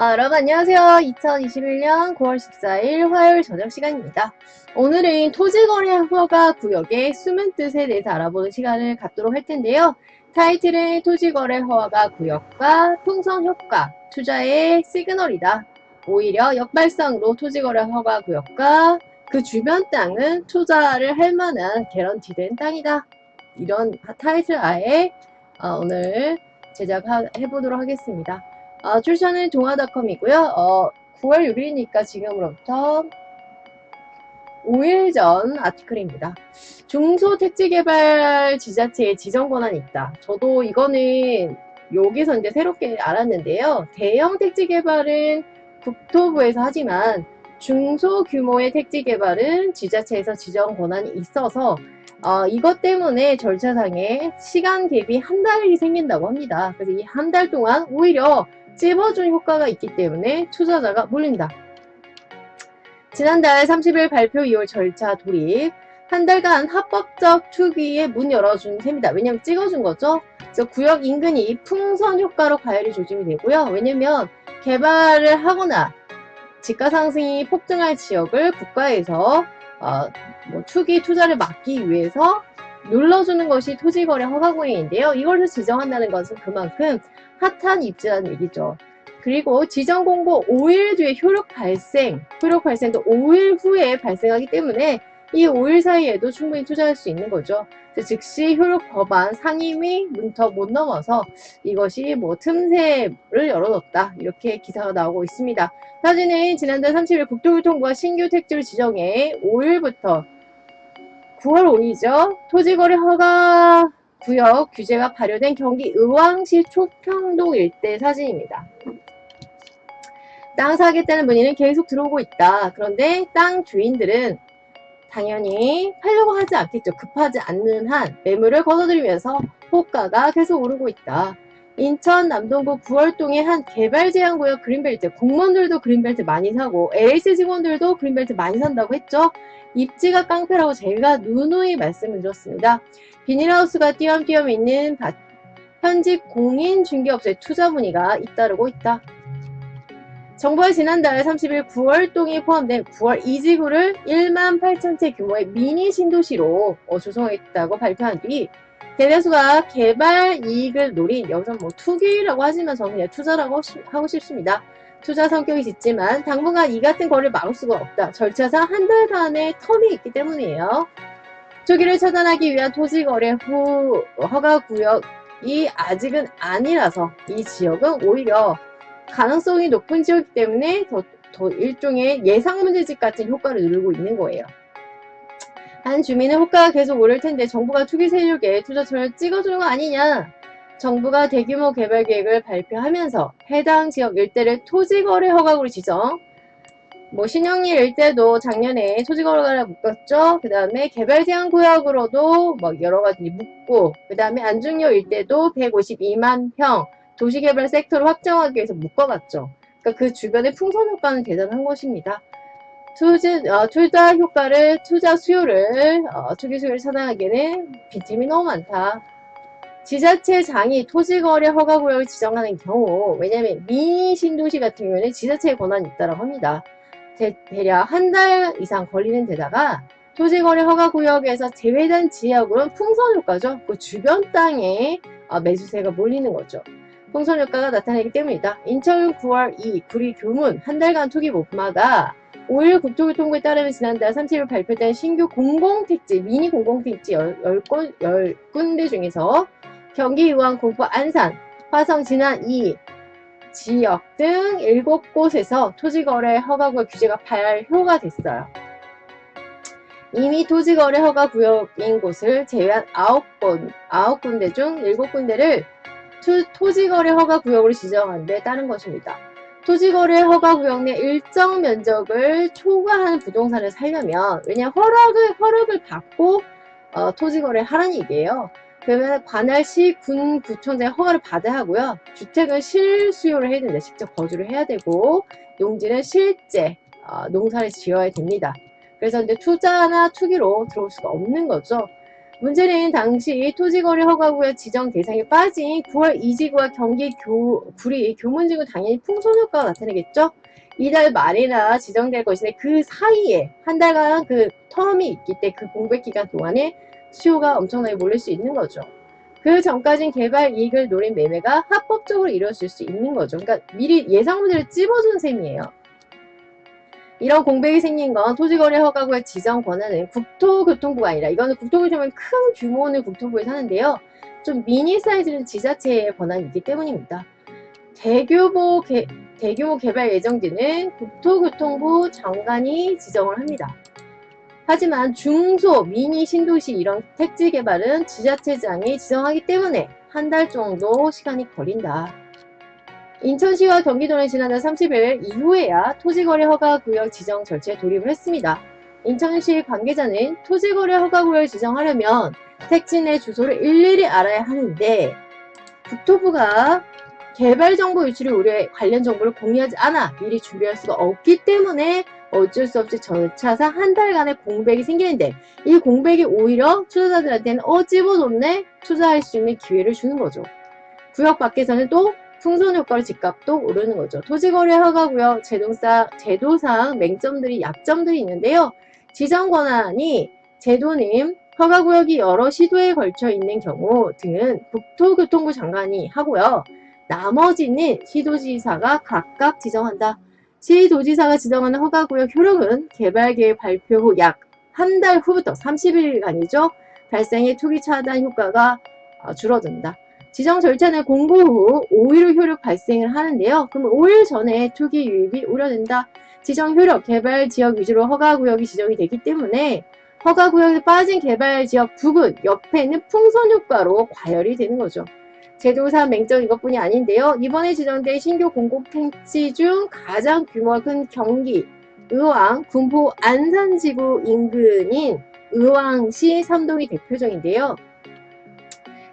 여러분 안녕하세요. 2021년 9월 14일 화요일 저녁 시간입니다. 오늘은 토지거래 허가 구역의 숨은 뜻에 대해서 알아보는 시간을 갖도록 할 텐데요. 타이틀은 토지거래 허가 구역과 풍선 효과, 투자의 시그널이다. 오히려 역발상으로 토지거래 허가 구역과 그 주변 땅은 투자를 할 만한 개런티된 땅이다. 이런 타이틀 아래 오늘 제작해보도록 하겠습니다. 출처는 동아닷컴이고요. 9월 6일이니까 지금으로부터 5일 전 아티클입니다. 중소택지개발 지자체에 지정권한이 있다. 저도 이거는 여기서 이제 새롭게 알았는데요. 대형 택지개발은 국토부에서 하지만 중소규모의 택지개발은 지자체에서 지정권한이 있어서 이것 때문에 절차상에 시간 갭이 한 달이 생긴다고 합니다. 그래서 이 한 달 동안 오히려 찝어준 효과가 있기 때문에 투자자가 몰린다. 지난달 30일 발표 이후 절차 돌입. 한 달간 합법적 투기에 문 열어준 셈이다. 왜냐면 찍어준 거죠. 그래서 구역 인근이 풍선 효과로 과열이 조짐이 되고요. 왜냐면 개발을 하거나 지가 상승이 폭증할 지역을 국가에서 투기 투자를 막기 위해서 눌러주는 것이 토지거래 허가구역인데요. 이걸 지정한다는 것은 그만큼 핫한 입지라는 얘기죠. 그리고 지정 공고 5일 뒤에 효력 발생도 5일 후에 발생하기 때문에 이 5일 사이에도 충분히 투자할 수 있는 거죠. 즉시 효력 법안 상임위 문턱 못 넘어서 이것이 틈새를 열어뒀다. 이렇게 기사가 나오고 있습니다. 사진은 지난달 30일 국토교통부가 신규 택지를 지정해 5일부터 9월 5일이죠. 토지거래 허가 구역 규제가 발효된 경기 의왕시 초평동 일대 사진입니다. 땅 사겠다는 문의는 계속 들어오고 있다. 그런데 땅 주인들은 당연히 팔려고 하지 않겠죠. 급하지 않는 한 매물을 걷어들이면서 호가가 계속 오르고 있다. 인천 남동구 9월동의 한 개발제한구역 그린벨트, 공무원들도 그린벨트 많이 사고 LH 직원들도 그린벨트 많이 산다고 했죠. 입지가 깡패라고 제가 누누이 말씀을 드렸습니다. 비닐하우스가 띄엄띄엄 있는 현직 공인중개업소의 투자 문의가 잇따르고 있다. 정부가 지난달 30일 9월동이 포함된 9월 2지구를 1만 8천채 규모의 미니 신도시로 조성했다고 발표한 뒤 대다수가 개발 이익을 노린, 여기서 투기라고 하지만 저는 그냥 투자라고 하고 싶습니다. 투자 성격이 짙지만 당분간 이 같은 거래를 막을 수가 없다. 절차상 한 달간의 텀이 있기 때문이에요. 투기를 차단하기 위한 토지거래 후 허가구역이 아직은 아니라서 이 지역은 오히려 가능성이 높은 지역이기 때문에 더 일종의 예상문제집 같은 효과를 누리고 있는 거예요. 한 주민은 호가가 계속 오를 텐데 정부가 투기 세력에 투자처를 찍어주는 거 아니냐. 정부가 대규모 개발 계획을 발표하면서 해당 지역 일대를 토지거래 허가구로 지정. 신영리 일대도 작년에 토지거래가 묶었죠. 그 다음에 개발 제한 구역으로도 여러 가지 묶고, 그 다음에 안중역 일대도 152만 평 도시개발 섹터를 확정하기 위해서 묶어봤죠. 그러니까 그 주변의 풍선 효과는 대단한 것입니다. 투자 효과를, 투자 수요를, 투기 수요를 차단하기에는 빈틈이 너무 많다. 지자체장이 토지거래 허가구역을 지정하는 경우, 왜냐하면 미니 신도시 같은 경우에는 지자체의 권한이 있다고 합니다. 대략 한 달 이상 걸리는 데다가 토지거래 허가구역에서 제외된 지역으로는 풍선 효과죠. 그 주변 땅에 매수세가 몰리는 거죠. 풍선 효과가 나타나기 때문이다. 인천 9월 2 구리 교문 한 달간 투기 못마다 5일 국토교통부에 따르면 지난달 30일 발표된 신규 공공택지, 미니 공공택지 10군데 중에서 경기 의왕 공포 안산, 화성 진안 2 지역 등 7곳에서 토지거래 허가구역 규제가 발효가 됐어요. 이미 토지거래 허가구역인 곳을 제외한 9군데 중 7군데를 토지거래 허가구역으로 지정한 데 따른 것입니다. 토지거래 허가구역 내 일정 면적을 초과하는 부동산을 살려면, 왜냐하면 허락을 받고 토지거래 하라는 얘기예요. 그러면 관할시, 군, 구청장의 허가를 받아야 하고요. 주택은 실수요를 해야 된다. 직접 거주를 해야 되고, 농지는 실제 농사를 지어야 됩니다. 그래서 이제 투자나 투기로 들어올 수가 없는 거죠. 문제는 당시 토지거래 허가구역 지정 대상에 빠진 9월 이지구와 경기 구리 교문지구 당연히 풍선효과가 나타나겠죠. 이달 말에나 지정될 것인데 그 사이에 한 달간 그 텀이 있기 때문에 그 공백 기간 동안에 수요가 엄청나게 몰릴 수 있는 거죠. 그 전까진 개발 이익을 노린 매매가 합법적으로 이루어질 수 있는 거죠. 그러니까 미리 예상 문제를 찝어준 셈이에요. 이런 공백이 생긴 건 토지거래 허가구의 지정 권한은 국토교통부가 아니라 이거는 국토교통부는 큰 규모는 국토부에서 하는데요. 좀 미니 사이즈는 지자체의 권한이기 때문입니다. 대규모 개발 예정지는 국토교통부 장관이 지정을 합니다. 하지만 중소, 미니 신도시 이런 택지 개발은 지자체장이 지정하기 때문에 한 달 정도 시간이 걸린다. 인천시와 경기도는 지난달 30일 이후에야 토지거래 허가구역 지정 절차에 돌입을 했습니다. 인천시 관계자는 토지거래 허가구역을 지정하려면 택지 내 주소를 일일이 알아야 하는데 국토부가 개발정보 유출을 우려해 관련 정보를 공유하지 않아 미리 준비할 수가 없기 때문에 어쩔 수 없이 절차상 한 달간의 공백이 생기는데 이 공백이 오히려 투자자들한테는 찝어줬네? 투자할 수 있는 기회를 주는 거죠. 구역 밖에서는 또 풍선효과로 집값도 오르는 거죠. 토지거래 허가구역 제도상 맹점들이 약점들이 있는데요. 지정 권한이 제도는 허가구역이 여러 시도에 걸쳐 있는 경우 등은 국토교통부 장관이 하고요. 나머지는 시도지사가 각각 지정한다. 시도지사가 지정하는 허가구역 효력은 개발계획 발표 후 약 한 달 후부터 30일간이죠. 발생의 투기 차단 효과가 줄어든다. 지정 절차는 공고 후 5일 후 효력 발생을 하는데요. 그럼 5일 전에 투기 유입이 우려된다. 지정 효력, 개발 지역 위주로 허가구역이 지정이 되기 때문에 허가구역에 빠진 개발 지역 부근 옆에는 풍선 효과로 과열이 되는 거죠. 제도상 맹점 이것뿐이 아닌데요. 이번에 지정된 신규 공급 택지 중 가장 규모가 큰 경기, 의왕, 군포, 안산지구 인근인 의왕시 삼동이 대표적인데요.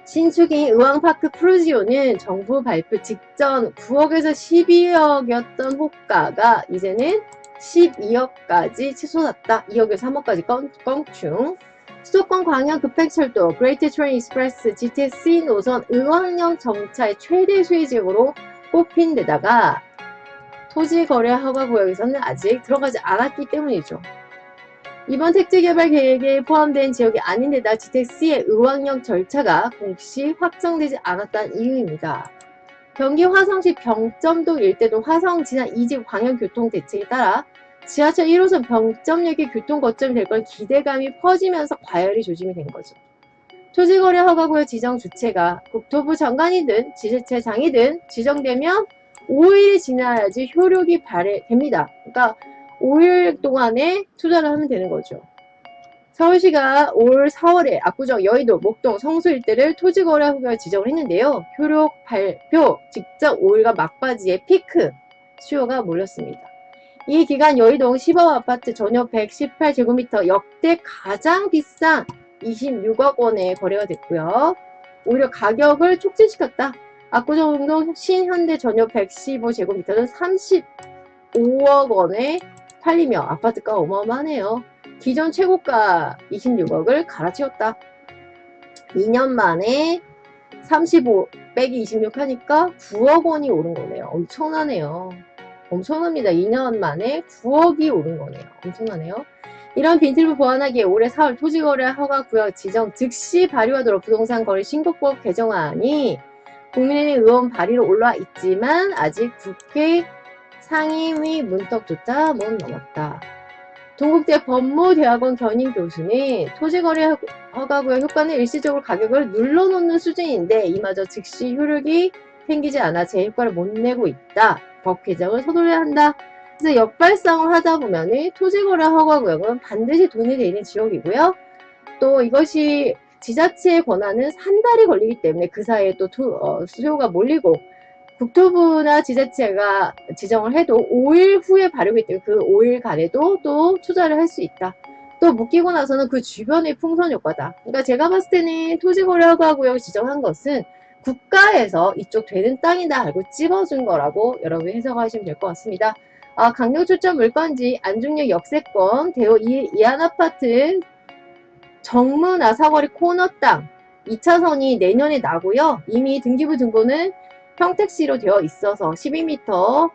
신축인 의왕파크 프루지오는 정부 발표 직전 9억에서 12억이었던 호가가 이제는 12억까지 치솟았다. 2억에서 3억까지 껑충. 수도권 광역 급행철도 그레이트 트레인 익스프레스 GTX 노선 의왕역 정차의 최대 수혜 지역으로 꼽힌 데다가 토지거래 허가구역에서는 아직 들어가지 않았기 때문이죠. 이번 택지 개발 계획에 포함된 지역이 아닌데다 GTX의 의왕역 절차가 공식 확정되지 않았다는 이유입니다. 경기 화성시 병점동 일대도 화성 지난 2지 광역교통대책에 따라 지하철 1호선 병점역이 교통거점이 될 건 기대감이 퍼지면서 과열이 조짐이 된 거죠. 토지거래 허가구역 지정 주체가 국토부 장관이든 지자체장이든 지정되면 5일이 지나야지 효력이 발휘됩니다. 그러니까 5일 동안에 투자를 하면 되는 거죠. 서울시가 올 4월에 압구정, 여의도, 목동, 성수 일대를 토지거래 허가를 지정을 했는데요. 효력 발표 직전 5일과 막바지에 피크 수요가 몰렸습니다. 이 기간 여의도 10억 아파트 전용 118제곱미터 역대 가장 비싼 26억 원에 거래가 됐고요. 오히려 가격을 촉진시켰다. 압구정동 신현대 전용 115제곱미터는 35억 원에 팔리며 아파트가 어마어마하네요. 기존 최고가 26억을 갈아치웠다. 2년 만에 35 빼기 26 하니까 9억 원이 오른 거네요. 엄청나네요. 엄청납니다. 2년 만에 9억이 오른 거네요. 엄청나네요. 이런 빈틈을 보완하기에 올해 4월 토지거래 허가구역 지정 즉시 발효하도록 부동산거래 신고법 개정안이 국민의힘 의원 발의로 올라와 있지만 아직 국회 상임위 문턱조차 못 넘었다. 동국대 법무대학원 견인 교수는 토지거래 허가구역 효과는 일시적으로 가격을 눌러놓는 수준인데 이마저 즉시 효력이 생기지 않아 제 효과를 못 내고 있다. 법 개정을 서둘러야 한다. 그래서 역발상을 하다 보면 토지거래 허가구역은 반드시 돈이 되는 지역이고요. 또 이것이 지자체의 권한은 한 달이 걸리기 때문에 그 사이에 또 수요가 몰리고 국토부나 지자체가 지정을 해도 5일 후에 발효기 때문에 그 5일간에도 또 투자를 할 수 있다. 또 묶이고 나서는 그 주변의 풍선 효과다. 그러니까 제가 봤을 때는 토지거래 허가구역 지정한 것은 국가에서 이쪽 되는 땅이다 알고 찝어준 거라고 여러분이 해석하시면 될 것 같습니다. 강릉 출전 물건지 안중역 역세권 대우 이안아파트 정문 아사거리 코너 땅 2차선이 내년에 나고요. 이미 등기부 등본은 평택시로 되어 있어서 12m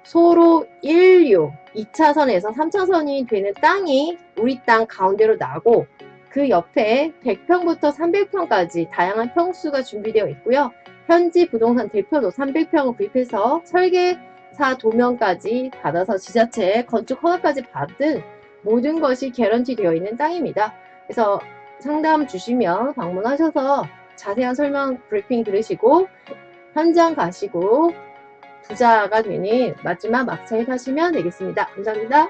소로 1류 2차선에서 3차선이 되는 땅이 우리 땅 가운데로 나고 그 옆에 100평부터 300평까지 다양한 평수가 준비되어 있고요. 현지 부동산 대표도 300평을 구입해서 설계사 도면까지 받아서 지자체 건축 허가까지 받은 모든 것이 개런티 되어 있는 땅입니다. 그래서 상담 주시면 방문하셔서 자세한 설명 브리핑 들으시고 현장 가시고 부자가 되는 마지막 막차에 타시면 되겠습니다. 감사합니다.